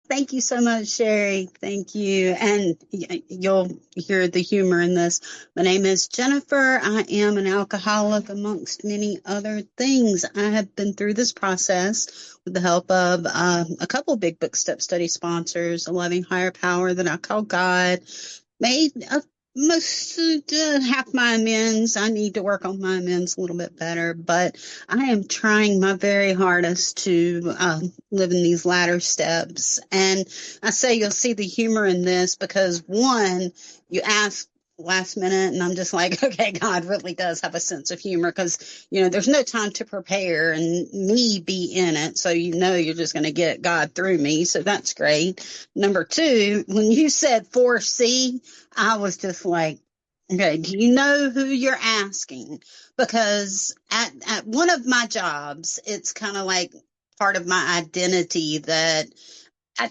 Thank you so much, Sherry. Thank you. And you'll hear the humor in this. My name is Jennifer. I am an alcoholic amongst many other things. I have been through this process with the help of a couple of big book step study sponsors, a loving higher power that I call God, made most half my amends. I need to work on my amends a little bit better, but I am trying my very hardest to live in these latter steps. And I say you'll see the humor in this because one, you ask last minute and I'm just like, okay, God really does have a sense of humor because, there's no time to prepare and me be in it. So, you're just going to get God through me. So that's great. Number two, when you said 4C, I was just like, okay, do you know who you're asking? Because at one of my jobs, it's kind of like part of my identity that I,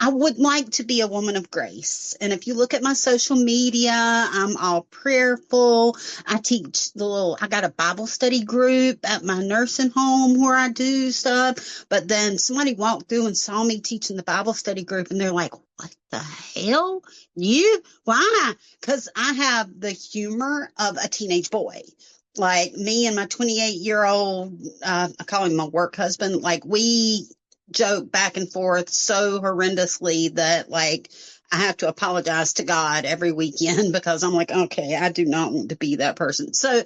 I would like to be a woman of grace. And if you look at my social media, I'm all prayerful. I got a Bible study group at my nursing home where I do stuff. But then somebody walked through and saw me teaching the Bible study group and they're like, what the hell? You? Why? Because I have the humor of a teenage boy. Like me and my 28-year-old, I call him my work husband, like we joke back and forth so horrendously that like I have to apologize to God every weekend because I'm like, okay, I do not want to be that person. So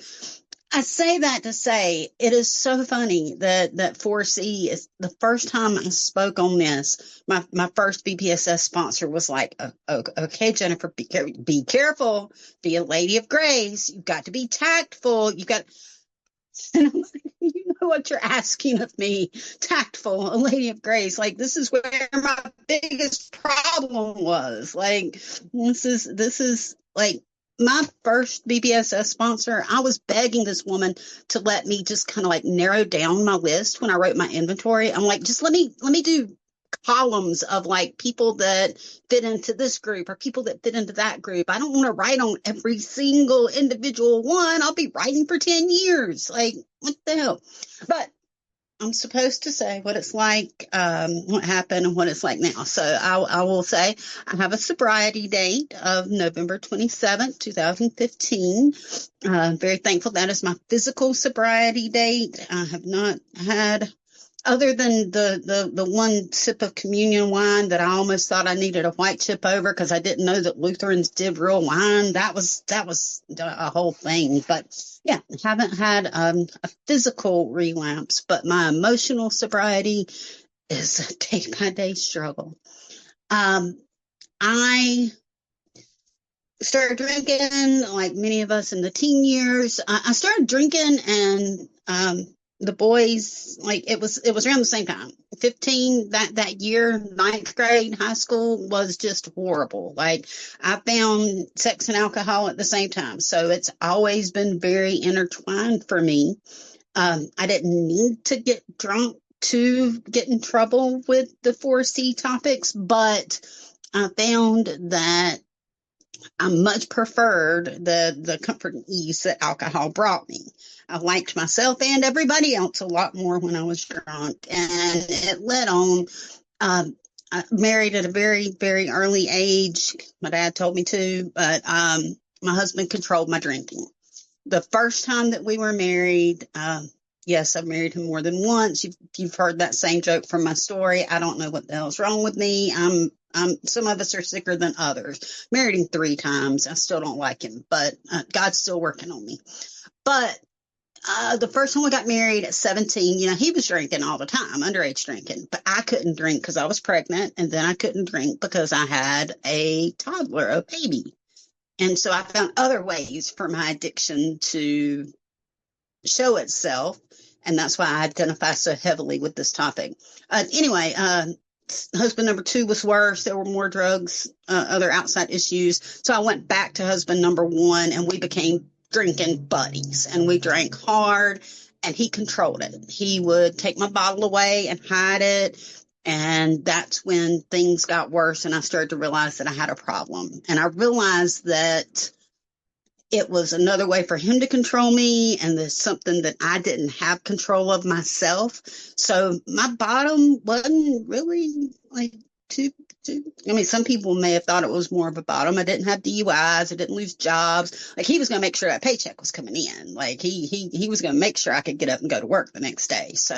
I say that to say it is so funny that 4C is the first time I spoke on this. My first BPSS sponsor was like, okay, Jennifer, be careful, be a lady of grace. You've got to be tactful. You've got and I'm like, you know what you're asking of me, tactful, a lady of grace. Like this is where my biggest problem was. Like this is like my first BBSS sponsor. I was begging this woman to let me just kind of like narrow down my list when I wrote my inventory. I'm like, just let me do columns of like people that fit into this group or people that fit into that group. I don't want to write on every single individual one. I'll be writing for 10 years. Like, what the hell? But I'm supposed to say what it's like, what happened and what it's like now. So I will say I have a sobriety date of November 27th, 2015. Very thankful that is my physical sobriety date. I have not had other than the one sip of communion wine that I almost thought I needed a white chip over because I didn't know that Lutherans did real wine. That was a whole thing. But yeah, haven't had a physical relapse, but my emotional sobriety is a day by day struggle. I started drinking like many of us in the teen years. I started drinking and the boys, like it was around the same time. 15 that year, ninth grade, high school was just horrible. Like I found sex and alcohol at the same time. So it's always been very intertwined for me. I didn't need to get drunk to get in trouble with the 4C topics, but I found that I much preferred the comfort and ease that alcohol brought me. I liked myself and everybody else a lot more when I was drunk, and it led on. I married at a very, very early age. My dad told me to, but my husband controlled my drinking. The first time that we were married, yes, I've married him more than once. You've heard that same joke from my story. I don't know what the hell's wrong with me. Some of us are sicker than others. Married him 3 times. I still don't like him, but God's still working on me. But the first time we got married at 17, he was drinking all the time, underage drinking, but I couldn't drink because I was pregnant, and then I couldn't drink because I had a toddler, a baby. And so I found other ways for my addiction to show itself. And that's why I identify so heavily with this topic. Anyway, husband number 2 was worse. There were more drugs, other outside issues. So I went back to husband number 1 and we became drinking buddies, and we drank hard, and he controlled it. He would take my bottle away and hide it. And that's when things got worse and I started to realize that I had a problem. And I realized that it was another way for him to control me, and there's something that I didn't have control of myself. So my bottom wasn't really like I mean, some people may have thought it was more of a bottom. I didn't have DUIs. I didn't lose jobs. Like, he was going to make sure that paycheck was coming in. Like, he was going to make sure I could get up and go to work the next day. So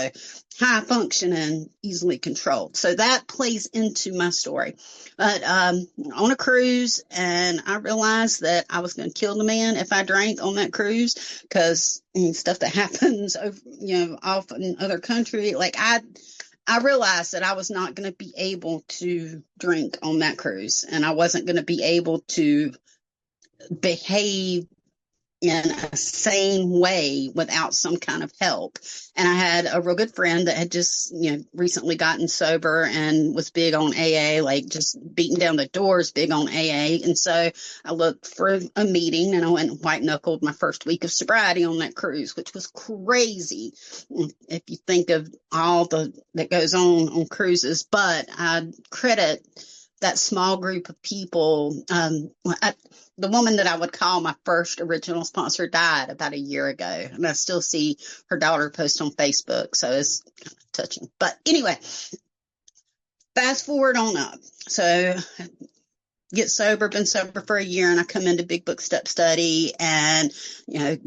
high functioning, easily controlled. So that plays into my story. But on a cruise, and I realized that I was going to kill the man if I drank on that cruise, because stuff that happens over, off in other country. Like, I realized that I was not going to be able to drink on that cruise, and I wasn't going to be able to behave in a sane way without some kind of help. And I had a real good friend that had just, recently gotten sober and was big on AA, like just beating down the doors, big on AA. And so I looked for a meeting, and I went and white knuckled my first week of sobriety on that cruise, which was crazy if you think of all that goes on cruises. But I credit that small group of people. The woman that I would call my first original sponsor died about a year ago, and I still see her daughter post on Facebook, so it's kind of touching. But anyway, fast forward on up. So get sober, been sober for a year, and I come into Big Book Step Study and,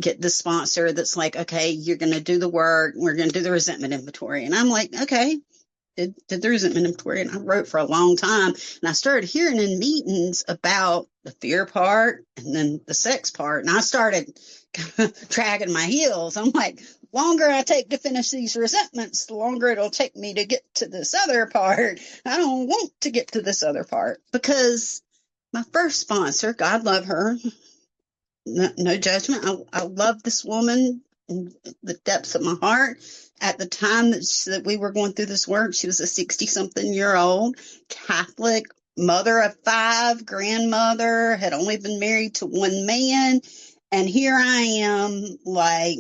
get the sponsor that's like, okay, you're going to do the work. We're going to do the resentment inventory. And I'm like, okay. Did the resentment inventory, and I wrote for a long time, and I started hearing in meetings about the fear part and then the sex part, and I started dragging my heels. I'm like, longer I take to finish these resentments, the longer it'll take me to get to this other part. I don't want to get to this other part, because my first sponsor, God love her, no judgment, I love this woman in the depths of my heart. At the time that we were going through this work, she was a 60-something-year-old Catholic mother of 5, grandmother, had only been married to one man. And here I am, like,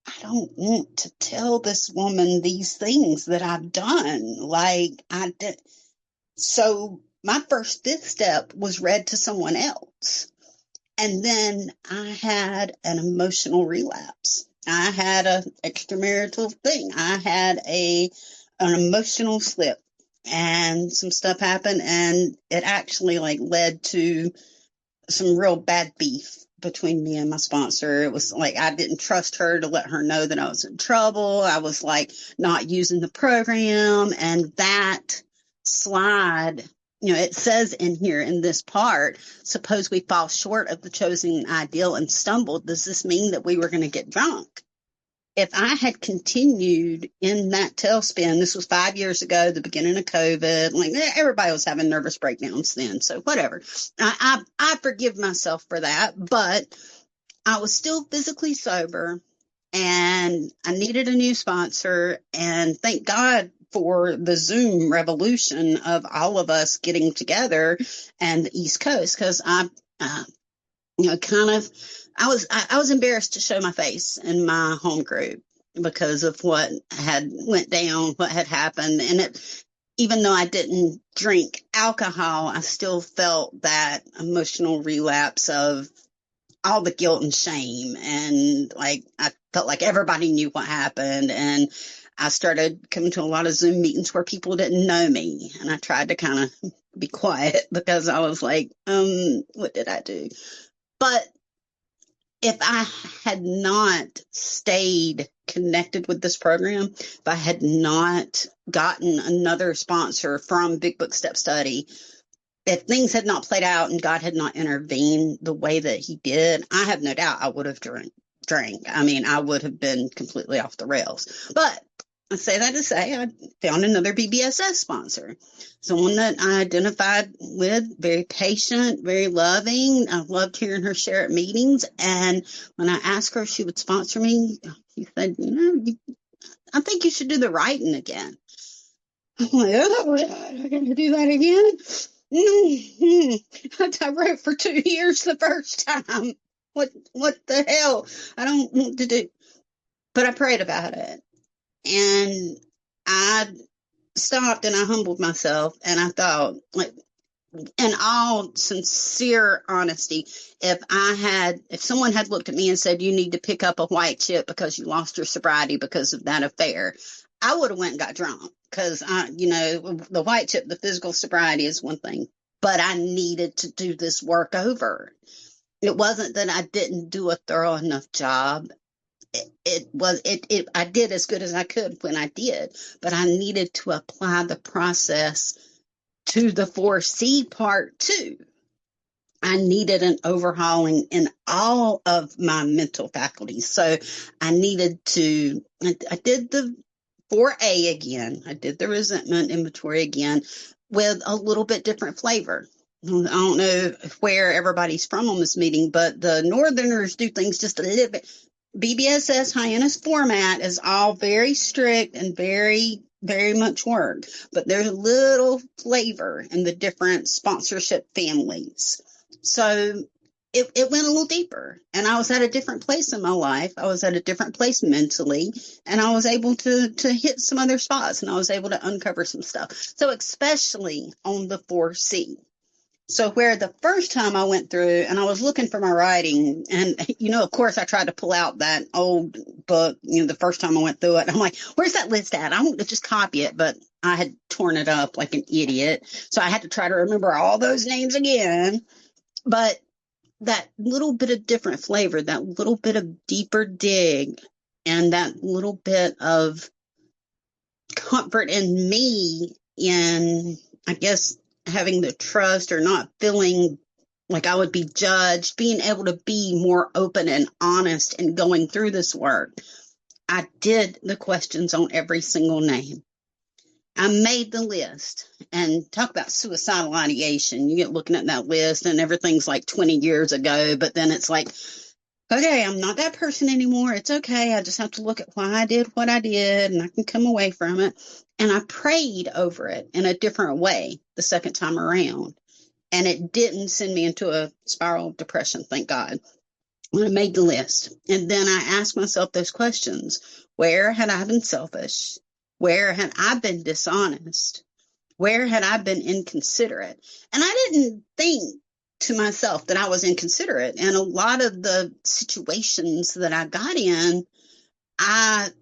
I don't want to tell this woman these things that I've done. Like, I did. So my first 5th step was read to someone else. And then I had an emotional relapse. I had an extramarital thing. I had an emotional slip, and some stuff happened, and it actually led to some real bad beef between me and my sponsor. It was like I didn't trust her to let her know that I was in trouble. I was like not using the program, and that slide, it says in here in this part, suppose we fall short of the chosen ideal and stumbled. Does this mean that we were going to get drunk? If I had continued in that tailspin, this was 5 years ago, the beginning of COVID, like everybody was having nervous breakdowns then. So whatever. I forgive myself for that, but I was still physically sober, and I needed a new sponsor, and thank God for the Zoom revolution of all of us getting together and the East Coast, because I I was embarrassed to show my face in my home group because of what had went down, what had happened. And even though I didn't drink alcohol, I still felt that emotional relapse of all the guilt and shame. And I felt like everybody knew what happened. And I started coming to a lot of Zoom meetings where people didn't know me. And I tried to kind of be quiet because I was like, what did I do? But if I had not stayed connected with this program, if I had not gotten another sponsor from Big Book Step Study, if things had not played out and God had not intervened the way that he did, I have no doubt I would have drank. I mean, I would have been completely off the rails. But I say that to say I found another BBSS sponsor, someone that I identified with, very patient, very loving. I loved hearing her share at meetings. And when I asked her if she would sponsor me, she said, I think you should do the writing again. I'm like, oh, I'm going to do that again? I wrote for 2 years the first time. What the hell? I don't want to do. But I prayed about it. And I stopped and I humbled myself, and I thought, like, in all sincere honesty, if someone had looked at me and said, you need to pick up a white chip because you lost your sobriety because of that affair, I would have went and got drunk because the white chip, the physical sobriety is one thing, but I needed to do this work over. It wasn't that I didn't do a thorough enough job. I did as good as I could when I did, but I needed to apply the process to the 4C part too. I needed an overhauling in all of my mental faculties. So I did the 4A again. I did the resentment inventory again with a little bit different flavor. I don't know where everybody's from on this meeting, but the Northerners do things just a little bit. BBSS Hyannis format is all very strict and very, very much work, but there's a little flavor in the different sponsorship families. So it went a little deeper, and I was at a different place in my life. I was at a different place mentally, and I was able to hit some other spots, and I was able to uncover some stuff. So especially on the 4C. So where the first time I went through and I was looking for my writing, and of course I tried to pull out that old book, the first time I went through it. I'm like, where's that list at? I want to just copy it, but I had torn it up like an idiot. So I had to try to remember all those names again. But that little bit of different flavor, that little bit of deeper dig, and that little bit of comfort in me in, I guess, having the trust or not feeling like I would be judged, being able to be more open and honest and going through this work. I did the questions on every single name. I made the list, and talk about suicidal ideation. You get looking at that list and everything's like 20 years ago, but then it's like, okay, I'm not that person anymore. It's okay. I just have to look at why I did what I did, and I can come away from it. And I prayed over it in a different way the second time around. And it didn't send me into a spiral of depression, thank God. When I made the list. And then I asked myself those questions. Where had I been selfish? Where had I been dishonest? Where had I been inconsiderate? And I didn't think to myself that I was inconsiderate. And a lot of the situations that I got in, I'm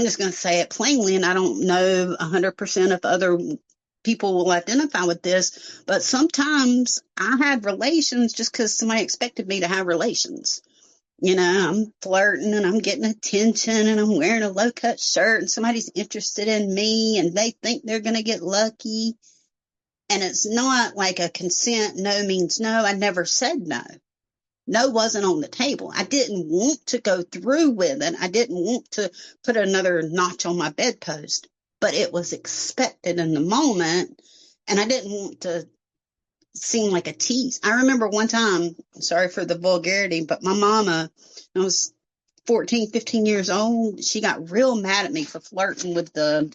just going to say it plainly, and I don't know 100% if other people will identify with this, but sometimes I had relations just because somebody expected me to have relations. I'm flirting and I'm getting attention and I'm wearing a low-cut shirt and somebody's interested in me and they think they're going to get lucky. And it's not like a consent, no means no. I never said no. No wasn't on the table. I didn't want to go through with it. I didn't want to put another notch on my bedpost, but it was expected in the moment. And I didn't want to seem like a tease. I remember one time, sorry for the vulgarity, but my mama, I was 14, 15 years old. She got real mad at me for flirting with the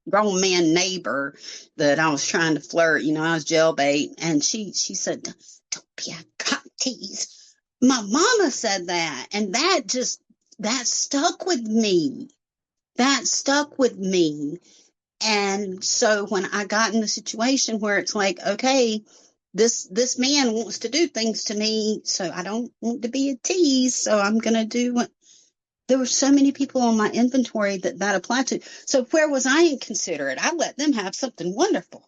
grown man neighbor that I was trying to flirt. I was jailbait. And she said, don't be a cock tease. My mama said that. And that stuck with me. That stuck with me. And so when I got in the situation where it's like, okay, this man wants to do things to me, so I don't want to be a tease, so I'm going to do what. There were so many people on my inventory that applied to. So where was I inconsiderate? I let them have something wonderful.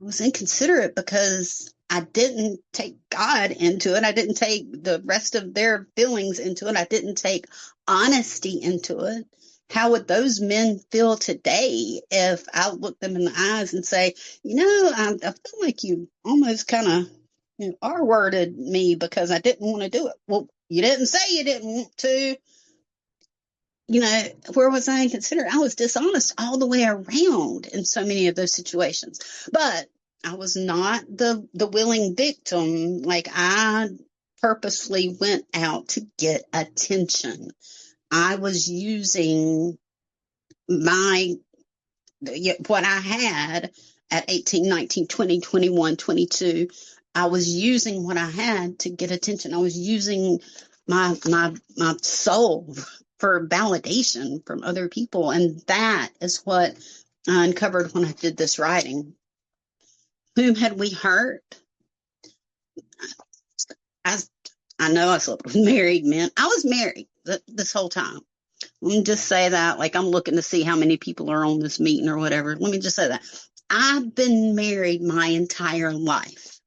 I was inconsiderate because I didn't take God into it. I didn't take the rest of their feelings into it. I didn't take honesty into it. How would those men feel today if I looked them in the eyes and say, I feel like you almost kind of R-worded me because I didn't want to do it. Well, you didn't say you didn't want to. Where was I inconsiderate? I was dishonest all the way around in so many of those situations. But I was not the willing victim. Like, I purposely went out to get attention. I was using what I had at 18, 19, 20, 21, 22. I was using what I had to get attention. I was using my soul for validation from other people. And that is what I uncovered when I did this writing. Whom had we hurt? I know I slept with married men. I was married this whole time. Let me just say that, like I'm looking to see how many people are on this meeting or whatever. Let me just say that. I've been married my entire life.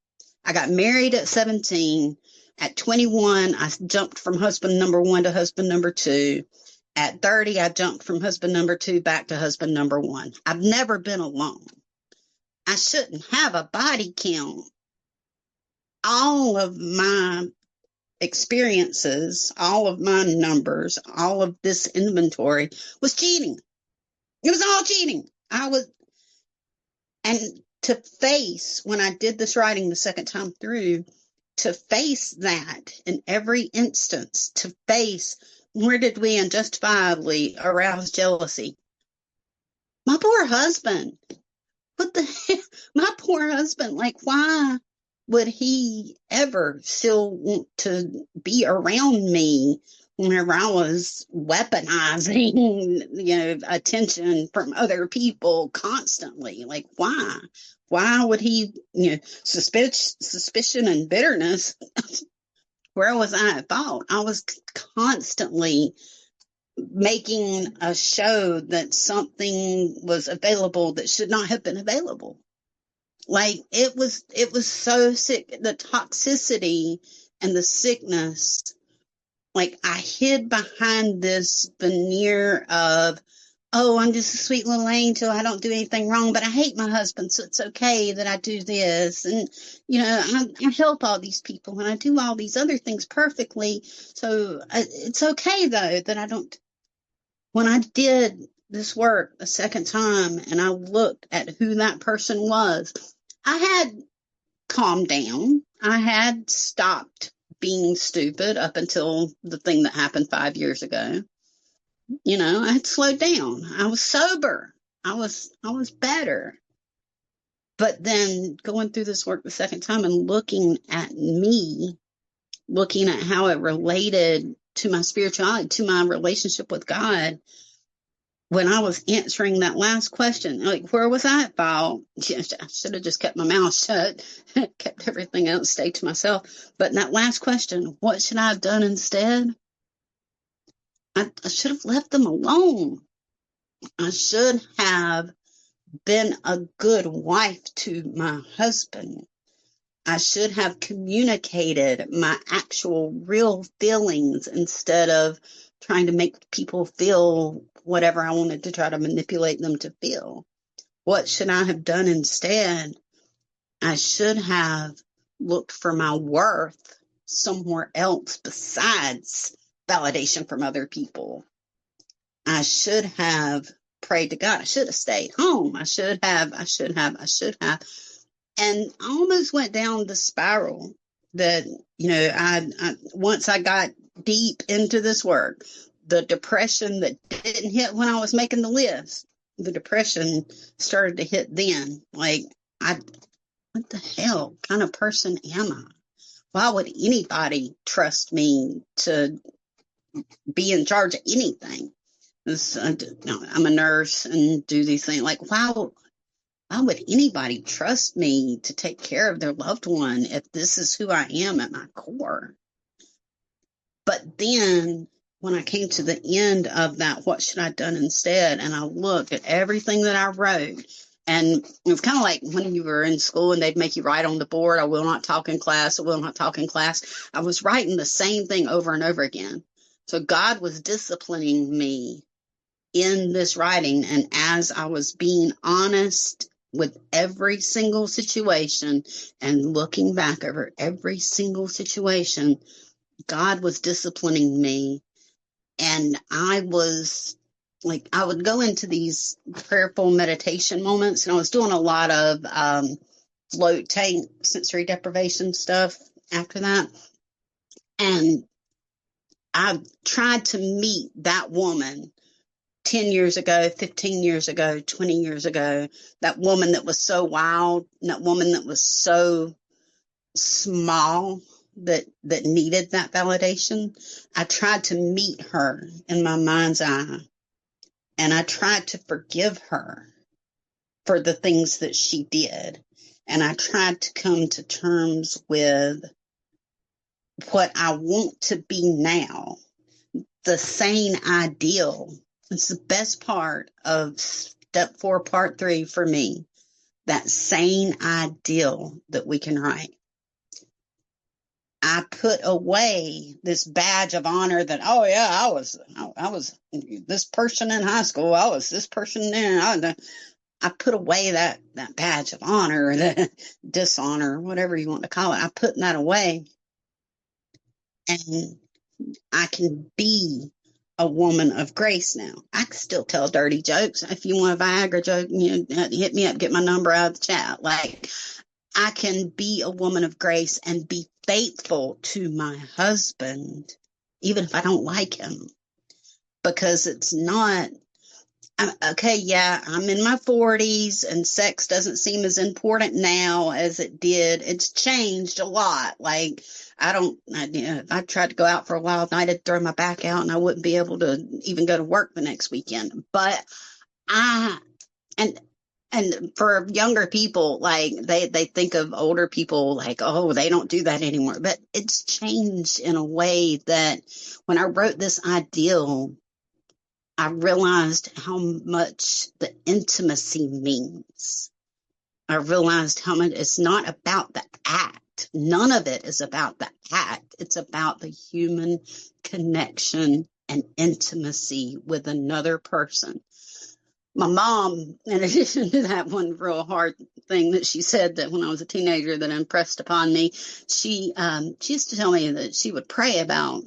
I got married at 17. At 21, I jumped from husband number one to husband number two. At 30, I jumped from husband number two back to husband number one. I've never been alone. I shouldn't have a body count. All of my experiences, all of my numbers, all of this inventory was cheating. It was all cheating. And to face, when I did this writing the second time through, to face that in every instance, to face where did we unjustifiably arouse jealousy? My poor husband. What the heck? My poor husband, like, why would he ever still want to be around me whenever I was weaponizing, attention from other people constantly? Like, why? Why would he, suspicion and bitterness? Where was I at fault? I was constantly making a show that something was available that should not have been available. Like it was so sick. The toxicity and the sickness, like I hid behind this veneer of, oh, I'm just a sweet little angel. I don't do anything wrong, but I hate my husband, so it's okay that I do this. And, I help all these people and I do all these other things perfectly. So it's okay, though, that I don't. When I did this work a second time and I looked at who that person was, I had calmed down. I had stopped being stupid up until the thing that happened 5 years ago. I had slowed down. I was sober. I was better. But then going through this work the second time and looking at me, looking at how it related to my spirituality, to my relationship with God, when I was answering that last question, like, where was I at fault? I should have just kept my mouth shut, kept everything else, stayed to myself. But in that last question, what should I have done instead? I should have left them alone. I should have been a good wife to my husband. I should have communicated my actual real feelings instead of trying to make people feel whatever I wanted to try to manipulate them to feel. What should I have done instead? I should have looked for my worth somewhere else besides validation from other people. I should have prayed to God. I should have stayed home. I should have. And I almost went down the spiral that, I once I got deep into this work, the depression that didn't hit when I was making the list, the depression started to hit then. Like, what the hell kind of person am I? Why would anybody trust me to be in charge of anything? I'm a nurse and do these things. Like, why would anybody trust me to take care of their loved one if this is who I am at my core? But then when I came to the end of that, what should I have done instead? And I looked at everything that I wrote. And it was kind of like when you were in school and they'd make you write on the board, I will not talk in class, I will not talk in class. I was writing the same thing over and over again. So God was disciplining me in this writing. And as I was being honest with every single situation and looking back over every single situation, God was disciplining me. And I was like, I would go into these prayerful meditation moments, and I was doing a lot of float tank sensory deprivation stuff after that. And I tried to meet that woman 10 years ago, 15 years ago, 20 years ago, that woman that was so wild, that woman that was so small, that needed that validation. I tried to meet her in my mind's eye, and I tried to forgive her for the things that she did. And I tried to come to terms with what I want to be now. the sane ideal. It's the best part of step 4, part 3 for me. That sane ideal that we can write. I put away this badge of honor that, oh yeah, I was this person in high school. I was this person there. I put away that badge of honor, the dishonor, whatever you want to call it. I put that away, and I can be a woman of grace now. I can still tell dirty jokes. If you want a Viagra joke, hit me up, get my number out of the chat. Like, I can be a woman of grace and be faithful to my husband, even if I don't like him, because it's not, okay, yeah, I'm in my 40s and sex doesn't seem as important now as it did. It's changed a lot. Like, if I tried to go out for a wild night, I'd throw my back out and I wouldn't be able to even go to work the next weekend. But and for younger people, like they think of older people like, oh, they don't do that anymore. But it's changed in a way that when I wrote this ideal, I realized how much the intimacy means. I realized how much it's not about the act. None of it is about the act. It's about the human connection and intimacy with another person. My mom, in addition to that one real hard thing that she said that when I was a teenager that impressed upon me, she used to tell me that she would pray about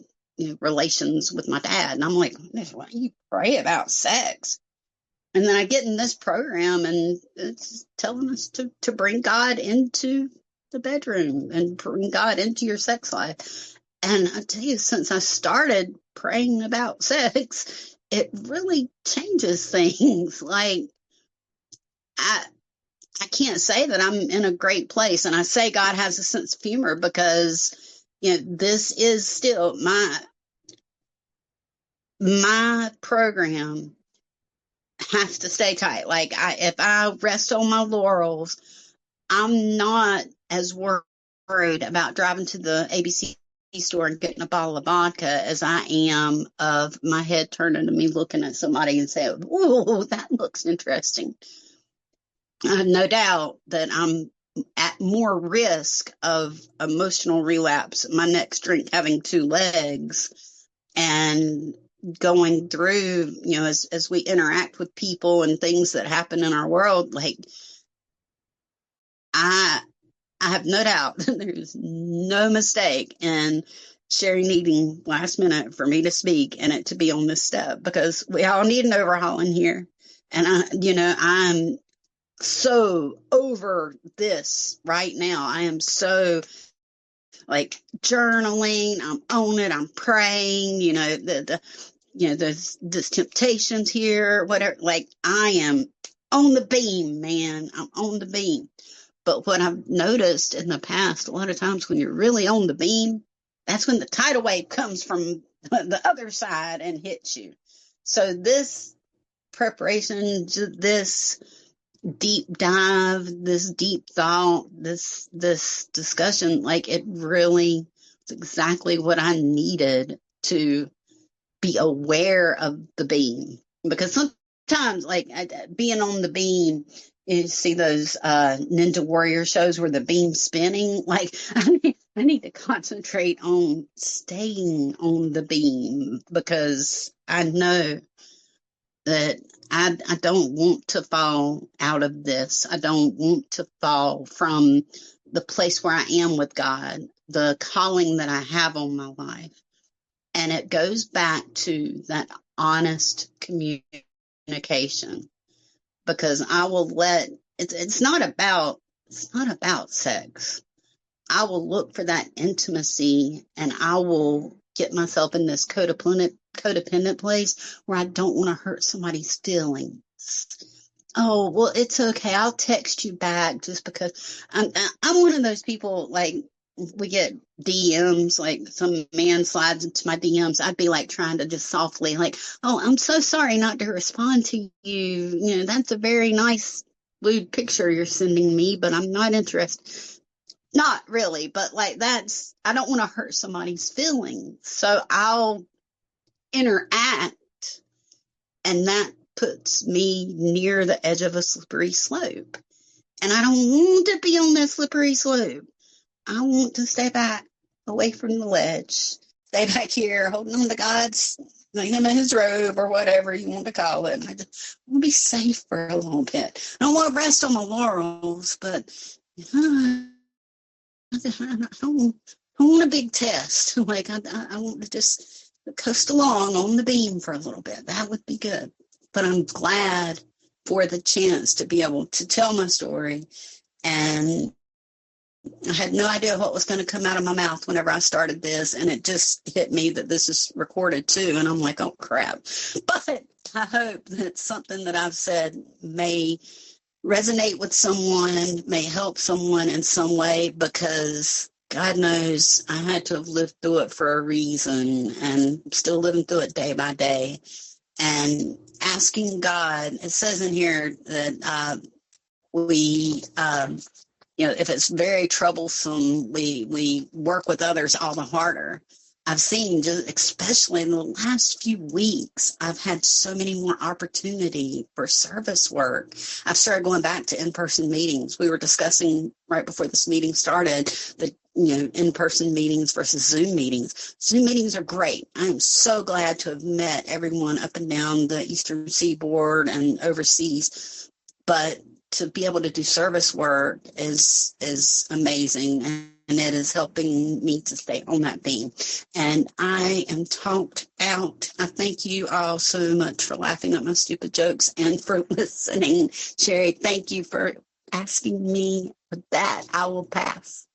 relations with my dad. And I'm like, why do you pray about sex? And then I get in this program and it's telling us to bring God into the bedroom and bring God into your sex life. And I tell you, since I started praying about sex, it really changes things. Like, I can't say that I'm in a great place. And I say God has a sense of humor because, this is still my program has to stay tight. Like, if I rest on my laurels, I'm not as worried about driving to the ABC store and getting a bottle of vodka as I am of my head turning to me looking at somebody and saying, whoa, that looks interesting. I have no doubt that I'm at more risk of emotional relapse, my next drink having 2 legs, and going through, as we interact with people and things that happen in our world, like, I have no doubt that there's no mistake in Sherry needing last minute for me to speak and it to be on this step, because we all need an overhauling here. And I'm so over this right now. I am so, like, journaling. I'm on it. I'm praying. There's this temptations here, whatever. Like, I am on the beam, man. I'm on the beam. But what I've noticed in the past, a lot of times when you're really on the beam, that's when the tidal wave comes from the other side and hits you. So this preparation, this deep dive, this deep thought, this discussion, like, it really is exactly what I needed to be aware of the beam. Because sometimes, like, being on the beam, you see those Ninja Warrior shows where the beam's spinning. Like, I need to concentrate on staying on the beam, because I know that I don't want to fall out of this. I don't want to fall from the place where I am with God, the calling that I have on my life. And it goes back to that honest communication, because I will it's not about sex. I will look for that intimacy, and I will get myself in this codependent place where I don't want to hurt somebody's feelings. Oh, well, it's okay. I'll text you back just because I'm one of those people, like, we get DMs, like some man slides into my DMs. I'd be like trying to just softly, like, oh, I'm so sorry not to respond to you. That's a very nice lewd picture you're sending me, but I'm not interested. Not really, but like, I don't want to hurt somebody's feelings. So I'll interact, and that puts me near the edge of a slippery slope. And I don't want to be on that slippery slope. I want to stay back away from the ledge, stay back here holding on to God's, him and his robe or whatever you want to call it. And I just want to be safe for a little bit. I don't want to rest on my laurels, but I don't want a big test. Like I want to just coast along on the beam for a little bit. That would be good. But I'm glad for the chance to be able to tell my story. And I had no idea what was going to come out of my mouth whenever I started this. And it just hit me that this is recorded too. And I'm like, oh, crap. But I hope that something that I've said may resonate with someone, may help someone in some way, because God knows I had to have lived through it for a reason, and still living through it day by day. And asking God, it says in here that we, if it's very troublesome, we work with others all the harder. I've seen, just especially in the last few weeks, I've had so many more opportunity for service work. I've started going back to in-person meetings. We were discussing right before this meeting started the in-person meetings versus Zoom meetings. Zoom meetings are great. I'm so glad to have met everyone up and down the Eastern Seaboard and overseas. But to be able to do service work is amazing, and it is helping me to stay on that beam. And I am talked out. I thank you all so much for laughing at my stupid jokes and for listening. Sherry, thank you for asking me. With that, I will pass.